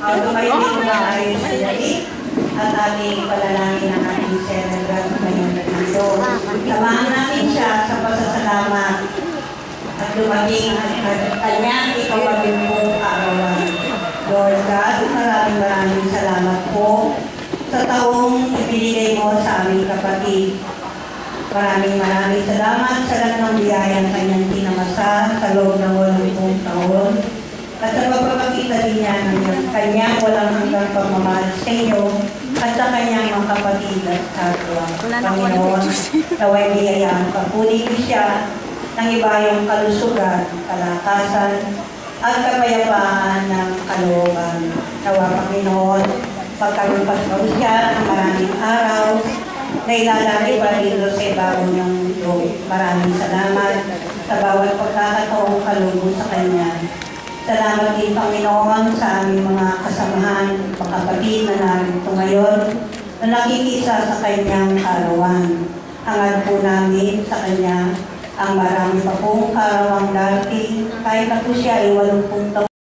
Tumayo dito na tayo sa dali at ating palalangin ang ating celebrant ngayon dito. Samahan natin siya sa pasasalamat at dumating ang kanyang ikawalumpung arawan. Lord God, maraming salamat po sa taong ibinigay mo sa aming kapatid. Maraming salamat sa lahat ng biyayang kanyang tinamasa sa loob ng 80 taon. At sa pagpapakita din niya ng kanyang walang hanggang pagmamahal sa inyo at sa kanyang mga kapatid at kapwa. Panginoon, naway biyayaan pagpuli siya ng ibayong kalusugan, kalakasan, at kapayapaan ng kalooban. Nawa Panginoon, pagkalupas mo siya ng maraming araw na ilalagay pa dito sa ibabaw ng mundo. Maraming salamat sa bawat pagkakataong kalubog sa kanya. Salamat din Panginoon sa aming mga kasamahan, kapatid na narito ngayon na nakikisa sa kanyang kaarawan. Hangad po namin sa kanya ang marami pa pong karawang dati kahit na po siya ay 80 taon.